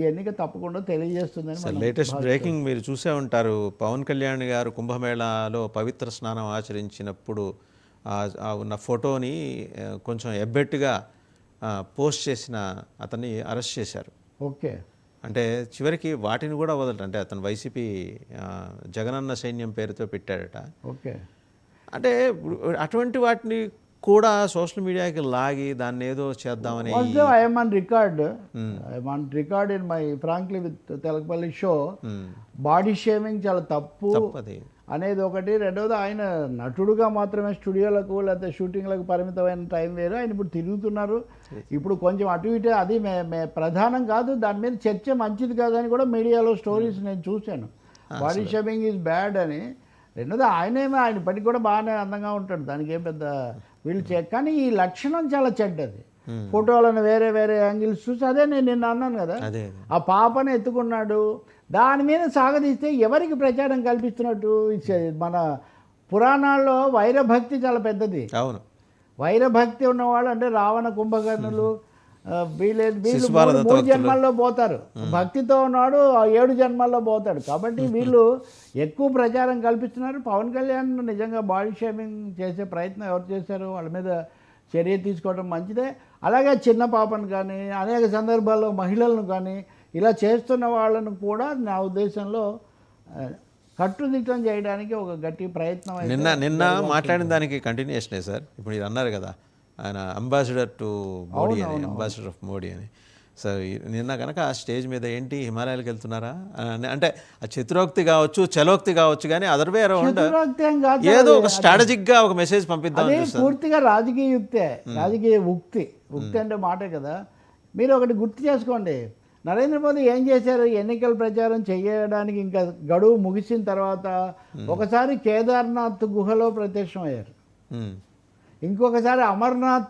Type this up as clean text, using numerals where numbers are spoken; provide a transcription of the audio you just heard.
ఈ ఎన్నిక తప్పకుండా తెలియజేస్తుందని మనం లేటెస్ట్ బ్రేకింగ్ మీరు చూసే ఉంటారు. పవన్ కళ్యాణ్ గారు కుంభమేళాలో పవిత్ర స్నానం ఆచరించినప్పుడు ఉన్న ఫోటోని కొంచెం ఎబ్బెట్టుగా పోస్ట్ చేసిన అతన్ని అరెస్ట్ చేశారు. ఓకే. అంటే చివరికి వాటిని కూడా వదలట. అంటే అతను వైసీపీ జగనన్న సైన్యం పేరుతో పెట్టాడట. ఓకే. అంటే అటువంటి వాటిని కూడా సోషల్ మీడియాకి లాగి దాన్ని ఏదో చేద్దామని I'm on record in my frankly with Telakapalli show. Body shaming చాలా తప్పు అనేది ఒకటి. రెండవది, ఆయన నటుడుగా మాత్రమే స్టూడియోలకు లేకపోతే షూటింగ్లకు పరిమితమైన టైం వేరు. ఆయన ఇప్పుడు తిరుగుతున్నారు. ఇప్పుడు కొంచెం అటు ఇటు అది ప్రధానం కాదు. దాని మీద చర్చ మంచిది కాదని కూడా మీడియాలో స్టోరీస్ నేను చూశాను. బాడీ షేమింగ్ ఈజ్ బ్యాడ్ అని. రెండోది, ఆయన పనికి కూడా బాగానే అందంగా ఉంటాడు, దానికి ఏం పెద్ద వీళ్ళు కానీ ఈ లక్షణం చాలా చెడ్డది. ఫోటోలను వేరే వేరే యాంగిల్స్ చూసి, అదే నేను నిన్న అన్నాను కదా, ఆ పాపను ఎత్తుకున్నాడు, దాని మీద సాగదీస్తే ఎవరికి ప్రచారం కల్పిస్తున్నట్టు. మన పురాణాల్లో వైరభక్తి చాలా పెద్దది. అవును, వైరభక్తి ఉన్నవాళ్ళు అంటే రావణ కుంభకర్ణులు వీళ్ళు 3 జన్మల్లో పోతారు. భక్తితో ఉన్నాడు 7 జన్మల్లో పోతాడు. కాబట్టి వీళ్ళు ఎక్కువ ప్రచారం కల్పిస్తున్నారు. పవన్ కళ్యాణ్ నిజంగా బాడీ షేమింగ్ చేసే ప్రయత్నం ఎవరు చేశారు, వాళ్ళ మీద చర్య తీసుకోవడం మంచిదే. అలాగే చిన్న పాపను కానీ అనేక సందర్భాల్లో మహిళలను కానీ ఇలా చేస్తున్న వాళ్ళను కూడా నా ఉద్దేశంలో కట్టుదిట్టం చేయడానికి ఒక గట్టి ప్రయత్నం. నిన్న మాట్లాడిన దానికి కంటిన్యూషనే సార్. ఇప్పుడు ఇది అన్నారు కదా, ఆయన అంబాసిడర్ టు మోడీ అని, అంబాసిడర్ ఆఫ్ మోడీ అని. సో నిన్న కనుక ఆ స్టేజ్ మీద ఏంటి హిమాలయాలకు వెళ్తున్నారా అంటే ఆ చతురోక్తి కావచ్చు, చలోక్తి కావచ్చు, కానీ అదర్ వే అరౌండ్ ఏదో ఒక స్ట్రాటజిక్గా ఒక మెసేజ్ పంపిద్దాం. పూర్తిగా రాజకీయ యుక్తే, రాజకీయ ఉక్తి అంటే మాటే కదా. మీరు ఒకటి గుర్తు చేసుకోండి, నరేంద్ర మోదీ ఏం చేశారు, ఎన్నికల ప్రచారం చేయడానికి ఇంకా గడువు ముగిసిన తర్వాత ఒకసారి కేదార్నాథ్ గుహలో ప్రత్యక్షమయ్యారు, ఇంకొకసారి అమర్నాథ్